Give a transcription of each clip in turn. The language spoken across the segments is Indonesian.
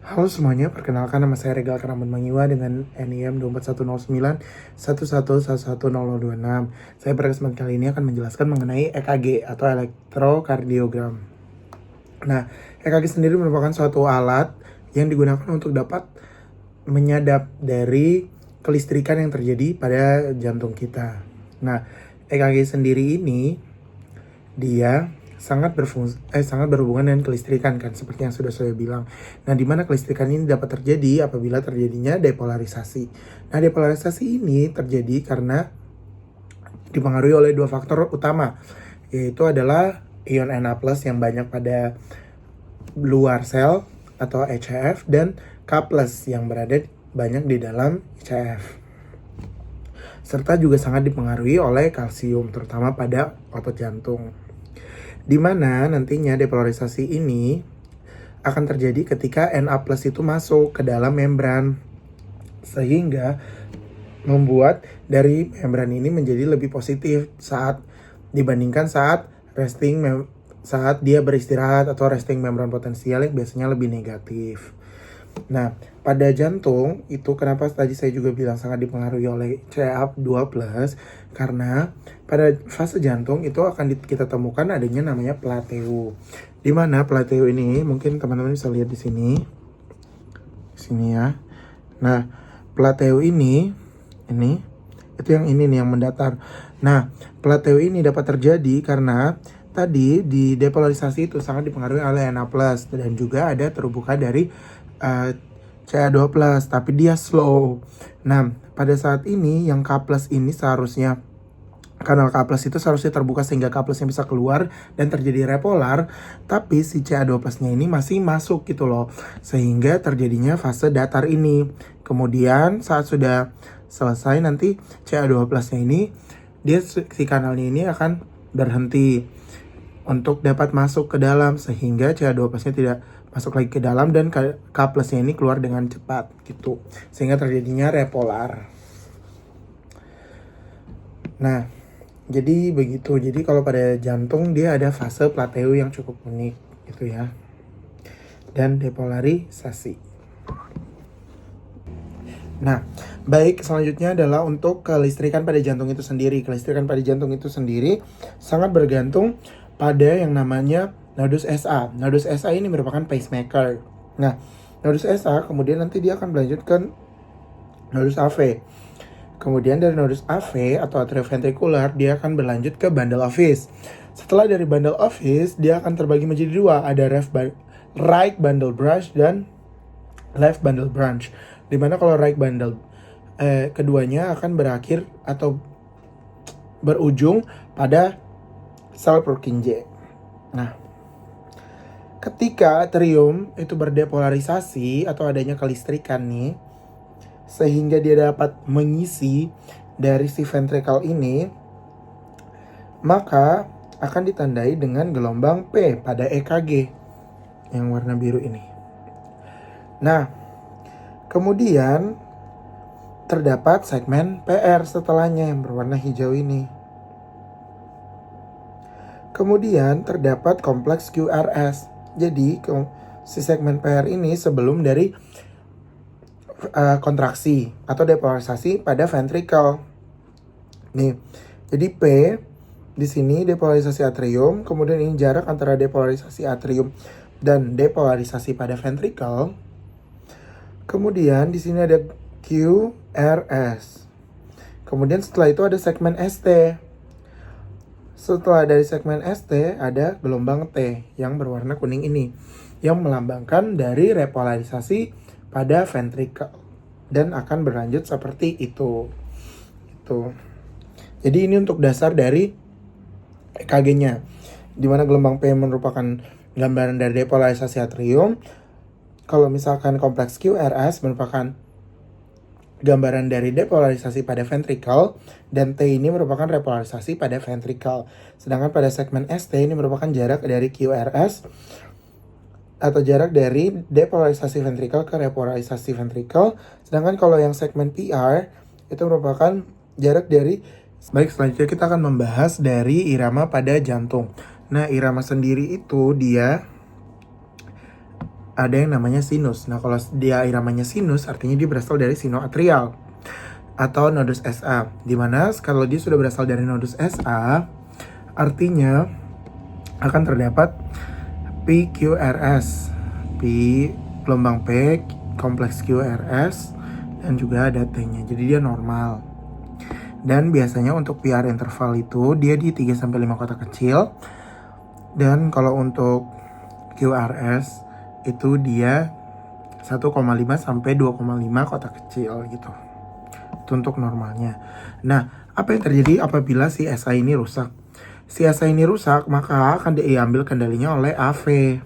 Halo semuanya, perkenalkan nama saya Regal Karaman Mangiwa dengan NIM 24109 11111026. Saya pada kesempatan kali ini akan menjelaskan mengenai EKG atau elektrokardiogram. Nah, EKG sendiri merupakan suatu alat yang digunakan untuk dapat menyadap dari kelistrikan yang terjadi pada jantung kita. Nah, EKG sendiri ini dia sangat berhubungan dengan kelistrikan kan, seperti yang sudah saya bilang. Nah, di mana kelistrikan ini dapat terjadi apabila terjadinya depolarisasi. Nah, depolarisasi ini terjadi karena dipengaruhi oleh dua faktor utama, yaitu adalah ion Na+ yang banyak pada luar sel atau HCF dan K+ yang berada banyak di dalam HCF. Serta juga sangat dipengaruhi oleh kalsium, terutama pada otot jantung. Di mana nantinya depolarisasi ini akan terjadi ketika Na+ itu masuk ke dalam membran, sehingga membuat dari membran ini menjadi lebih positif saat dibandingkan saat saat dia beristirahat atau resting membran potensial yang biasanya lebih negatif. Nah, pada jantung itu kenapa tadi saya juga bilang sangat dipengaruhi oleh CA2+, karena pada fase jantung itu akan kita temukan adanya namanya plateu. Di mana plateu ini mungkin teman-teman bisa lihat di sini. Sini ya. Nah, plateu ini itu yang ini nih yang mendatar. Nah, plateu ini dapat terjadi karena tadi di depolarisasi itu sangat dipengaruhi oleh Na+ dan juga ada terbuka dari Ca2+, tapi dia slow. Nah, pada saat ini yang K+ ini seharusnya kanal K+ itu seharusnya terbuka sehingga K+ nya bisa keluar dan terjadi repolar, tapi si Ca2+-nya ini masih masuk gitu loh, sehingga terjadinya fase datar ini. Kemudian saat sudah selesai nanti Ca2+-nya ini si kanalnya ini akan berhenti untuk dapat masuk ke dalam, sehingga Ca2+-nya tidak masuk lagi ke dalam dan K+-nya ini keluar dengan cepat gitu, sehingga terjadinya repolar. Nah, jadi begitu. Jadi kalau pada jantung dia ada fase plateu yang cukup unik gitu ya. Dan depolarisasi. Nah, baik, selanjutnya adalah untuk kelistrikan pada jantung itu sendiri. Kelistrikan pada jantung itu sendiri sangat bergantung pada yang namanya nodus SA. Nodus SA ini merupakan pacemaker. Nah, nodus SA kemudian nanti dia akan melanjutkan nodus AV. Kemudian dari nodus AV atau atrioventrikular dia akan berlanjut ke bundle of His. Setelah dari bundle of His dia akan terbagi menjadi dua, ada right bundle branch dan left bundle branch. Dimana kalau right bundle keduanya akan berakhir atau berujung pada sel Purkinje. Nah, ketika atrium itu berdepolarisasi atau adanya kelistrikan nih, sehingga dia dapat mengisi dari si ventricle ini, maka akan ditandai dengan gelombang P pada EKG yang warna biru ini. Nah, kemudian terdapat segmen PR setelahnya yang berwarna hijau ini. Kemudian terdapat kompleks QRS. Jadi si segmen PR ini sebelum dari kontraksi atau depolarisasi pada ventricle. Nih, jadi P di sini depolarisasi atrium, kemudian ini jarak antara depolarisasi atrium dan depolarisasi pada ventricle. Kemudian di sini ada QRS. Kemudian setelah itu ada segmen ST. Setelah dari segmen ST ada gelombang T yang berwarna kuning ini, yang melambangkan dari repolarisasi pada ventricle dan akan berlanjut seperti itu. Jadi ini untuk dasar dari EKG-nya, di mana gelombang P merupakan gambaran dari depolarisasi atrium. Kalau misalkan kompleks QRS merupakan gambaran dari depolarisasi pada ventricle, dan T ini merupakan repolarisasi pada ventricle. Sedangkan pada segmen ST ini merupakan jarak dari QRS atau jarak dari depolarisasi ventricle ke repolarisasi ventricle. Sedangkan kalau yang segmen PR itu merupakan jarak dari. Baik, selanjutnya kita akan membahas dari irama pada jantung. Nah, irama sendiri itu dia ada yang namanya sinus. Nah, kalau dia iramanya sinus, artinya dia berasal dari sinoatrial atau nodus SA. Dimana kalau dia sudah berasal dari nodus SA, artinya akan terdapat PQRS, P gelombang P, kompleks QRS, dan juga ada T-nya. Jadi dia normal. Dan biasanya untuk PR interval itu dia di 3-5 kotak kecil. Dan kalau untuk QRS itu dia 1,5 sampai 2,5 kotak kecil gitu. Itu untuk normalnya. Nah, apa yang terjadi apabila si SA ini rusak? Si SA ini rusak, maka akan diambil kendalinya oleh AV.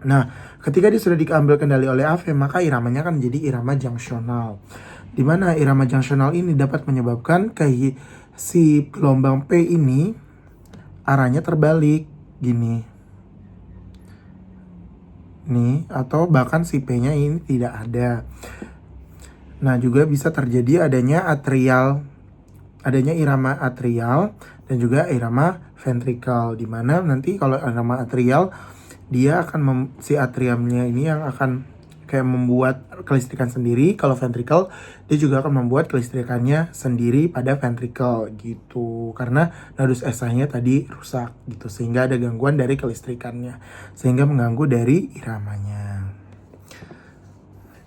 Nah, ketika dia sudah diambil kendali oleh AV, maka iramanya akan menjadi irama junctional. Di mana irama junctional ini dapat menyebabkan kayak si gelombang P ini arahnya terbalik gini. Nih, atau bahkan si P-nya ini tidak ada. Nah, juga bisa terjadi adanya irama atrial dan juga irama ventrikal, di mana nanti kalau irama atrial dia akan si atriumnya ini yang akan kayak membuat kelistrikan sendiri. Kalau ventrikel dia juga akan membuat kelistrikannya sendiri pada ventrikel gitu, karena nodus SA-nya tadi rusak gitu, sehingga ada gangguan dari kelistrikannya sehingga mengganggu dari iramanya.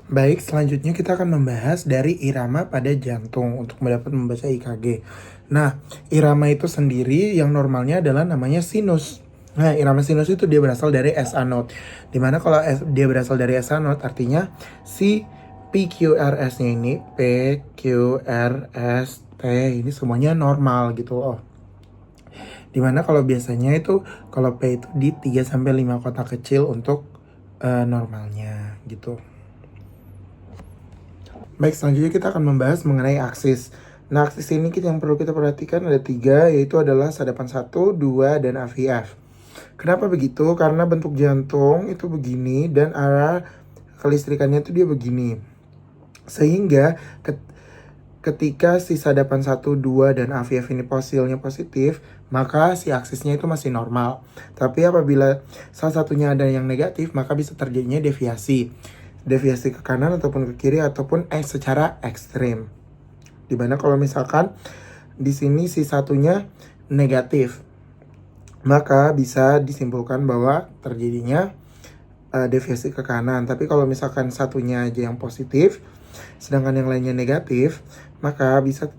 Baik, selanjutnya kita akan membahas dari irama pada jantung untuk mendapat membaca EKG. Nah, irama itu sendiri yang normalnya adalah namanya sinus. Nah, irama sinus itu dia berasal dari SA node. Dimana kalau dia berasal dari SA node, artinya si PQRS-nya ini, PQRST ini semuanya normal gitu loh. Dimana kalau biasanya itu, kalau P itu di 3-5 kotak kecil untuk normalnya gitu. Baik, selanjutnya kita akan membahas mengenai aksis. Nah, aksis ini yang perlu kita perhatikan ada 3, yaitu adalah sadapan 1, 2, dan AVF. Kenapa begitu? Karena bentuk jantung itu begini dan arah kelistrikannya itu dia begini. Sehingga ketika si sadapan 1, 2, dan AVF ini hasilnya positif, maka si aksisnya itu masih normal. Tapi apabila salah satunya ada yang negatif, maka bisa terjadinya deviasi ke kanan ataupun ke kiri ataupun secara ekstrim. Dimana kalau misalkan di sini si satunya negatif, maka bisa disimpulkan bahwa terjadinya deviasi ke kanan. Tapi kalau misalkan satunya aja yang positif, sedangkan yang lainnya negatif, maka bisa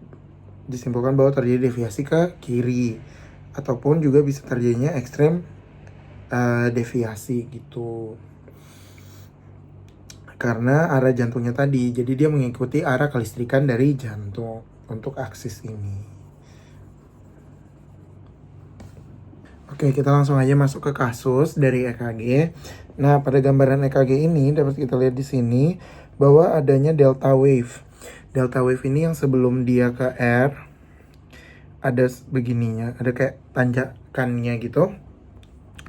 disimpulkan bahwa terjadi deviasi ke kiri, ataupun juga bisa terjadinya ekstrem deviasi gitu. Karena arah jantungnya tadi, jadi dia mengikuti arah kelistrikan dari jantung untuk aksis ini. Oke, kita langsung aja masuk ke kasus dari EKG. Nah, pada gambaran EKG ini dapat kita lihat di sini bahwa adanya delta wave. Delta wave ini yang sebelum dia ke R ada begininya, ada kayak tanjakannya gitu.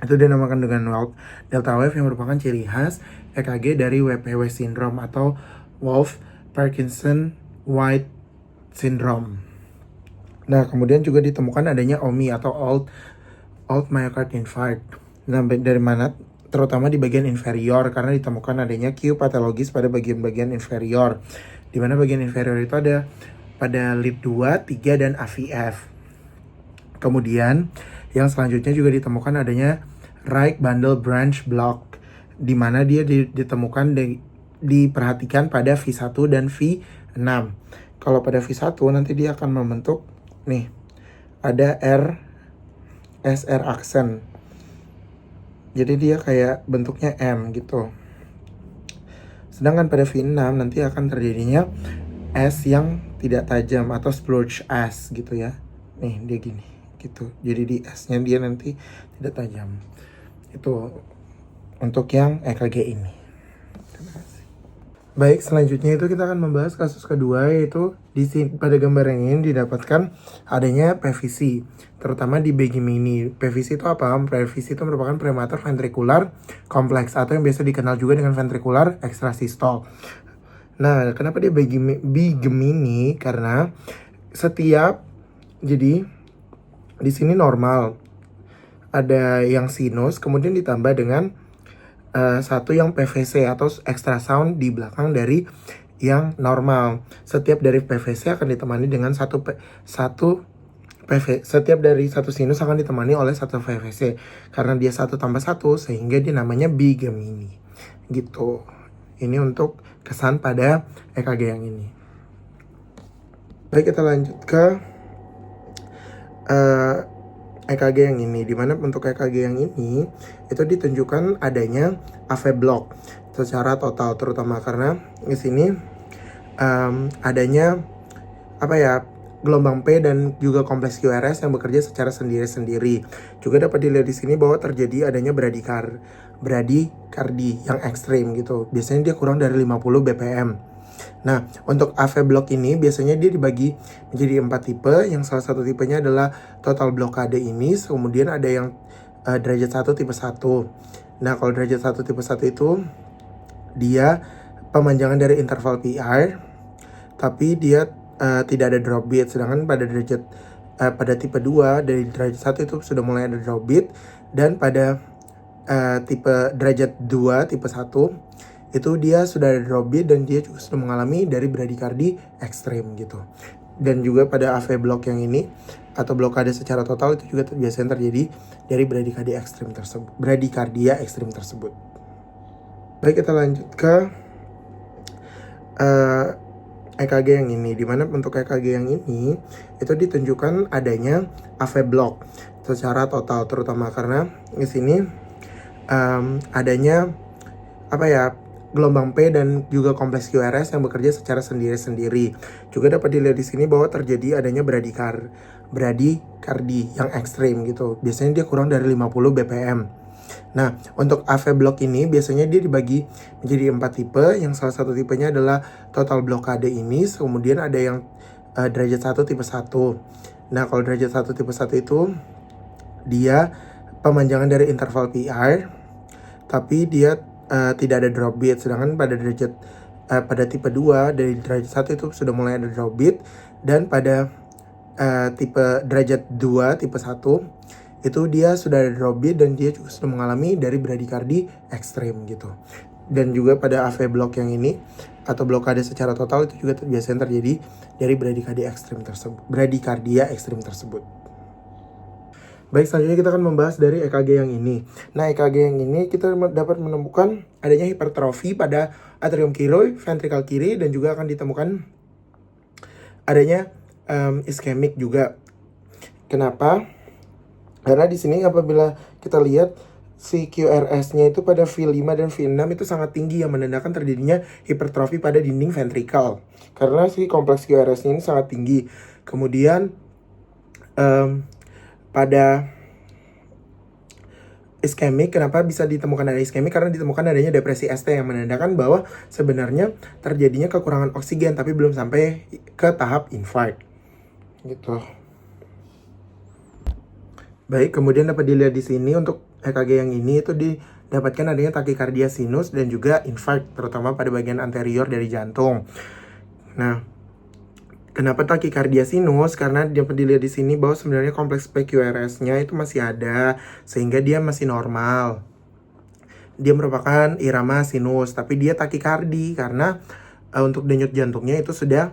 Itu dinamakan dengan delta wave yang merupakan ciri khas EKG dari WPW syndrome atau Wolff-Parkinson-White syndrome. Nah, kemudian juga ditemukan adanya OMI atau old myocardial infarct. Nah, dari mana? Terutama di bagian inferior, karena ditemukan adanya Q patologis pada bagian-bagian inferior. Di mana bagian inferior itu ada pada lead 2, 3, dan AVF. Kemudian yang selanjutnya juga ditemukan adanya right bundle branch block, di mana dia ditemukan diperhatikan pada V1 dan V6. Kalau pada V1 nanti dia akan membentuk nih, ada SR aksen. Jadi dia kayak bentuknya M gitu. Sedangkan pada V6 nanti akan terjadinya S yang tidak tajam atau splurge S gitu ya. Nih, dia gini gitu. Jadi di S-nya dia nanti tidak tajam. Itu untuk yang EKG ini. Terima kasih. Baik, selanjutnya itu kita akan membahas kasus kedua, yaitu pada gambar yang ini didapatkan adanya PVC, terutama di Begimini. PVC itu apa? PVC itu merupakan prematur ventricular complex atau yang biasa dikenal juga dengan ventricular extrasystole. Nah, kenapa dia Begimini? Karena jadi di sini normal, ada yang sinus, kemudian ditambah dengan satu yang PVC atau extra sound di belakang dari yang normal. Setiap dari PVC akan ditemani dengan satu setiap dari satu sinus akan ditemani oleh satu PVC karena dia 1+1 sehingga dia namanya bigemini gitu. Ini untuk kesan pada EKG yang ini. Baik, kita lanjut ke EKG yang ini, dimana untuk EKG yang ini itu ditunjukkan adanya AV block secara total, terutama karena di sini adanya gelombang P dan juga kompleks QRS yang bekerja secara sendiri-sendiri. Juga dapat dilihat di sini bahwa terjadi adanya bradikardi yang ekstrim gitu. Biasanya dia kurang dari 50 BPM. Nah, untuk AV block ini biasanya dia dibagi menjadi 4 tipe. Yang salah satu tipenya adalah total blokade ini. Kemudian ada yang derajat 1 tipe 1. Nah, kalau derajat 1 tipe 1 itu dia pemanjangan dari interval PR, tapi dia tidak ada drop beat. Sedangkan pada pada tipe 2 dari derajat 1 itu sudah mulai ada drop beat. Dan pada tipe derajat 2 tipe 1 itu dia sudah ada drop beat dan dia juga sudah mengalami dari bradikardi ekstrim gitu. Dan juga pada AV block yang ini atau blokade secara total itu juga biasanya terjadi dari bradikardia ekstrim tersebut. Baik, kita lanjut ke EKG yang ini, dimana untuk EKG yang ini itu ditunjukkan adanya AV block secara total, terutama karena di sini adanya gelombang P dan juga kompleks QRS yang bekerja secara sendiri-sendiri. Juga dapat dilihat di sini bahwa terjadi adanya bradikardi yang ekstrim gitu. Biasanya dia kurang dari 50 BPM. Nah, untuk AV block ini biasanya dia dibagi menjadi 4 tipe. Yang salah satu tipenya adalah total blokade ini. Kemudian ada yang derajat 1 tipe 1. Nah, kalau derajat 1 tipe 1 itu dia pemanjangan dari interval PR, tapi dia tidak ada drop beat. Sedangkan pada pada tipe 2 dari derajat 1 itu sudah mulai ada drop beat. Dan pada tipe derajat 2 tipe 1 itu dia sudah ada drop beat dan dia juga sudah mengalami dari bradikardi ekstrim gitu. Dan juga pada AV block yang ini atau blokade secara total itu juga biasanya terjadi dari bradikardia ekstrim tersebut. Baik, selanjutnya kita akan membahas dari EKG yang ini. Nah, EKG yang ini kita dapat menemukan adanya hipertrofi pada atrium kiri, ventrikel kiri, dan juga akan ditemukan adanya iskemik juga. Kenapa? Karena di sini apabila kita lihat si QRS-nya itu pada V5 dan V6 itu sangat tinggi yang menandakan terjadinya hipertrofi pada dinding ventrikel. Karena si kompleks QRS-nya ini sangat tinggi. Kemudian pada iskemik, kenapa bisa ditemukan ada iskemik? Karena ditemukan adanya depresi ST yang menandakan bahwa sebenarnya terjadinya kekurangan oksigen tapi belum sampai ke tahap infarkt gitu. Baik, kemudian dapat dilihat di sini untuk EKG yang ini itu didapatkan adanya takikardia sinus dan juga infarkt, terutama pada bagian anterior dari jantung. Nah, kenapa takikardia sinus? Karena dapat dilihat di sini bahwa sebenarnya kompleks PQRS-nya itu masih ada, sehingga dia masih normal. Dia merupakan irama sinus, tapi dia takikardi karena untuk denyut jantungnya itu sudah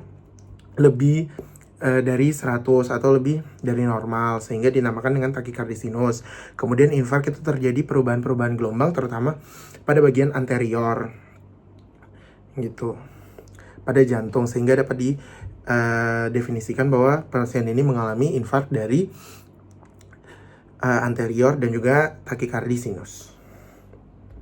lebih dari 100 atau lebih dari normal, sehingga dinamakan dengan takikardi sinus. Kemudian infark itu terjadi perubahan-perubahan gelombang terutama pada bagian anterior gitu, pada jantung, sehingga dapat didefinisikan bahwa pasien ini mengalami infark dari anterior dan juga takikardi sinus.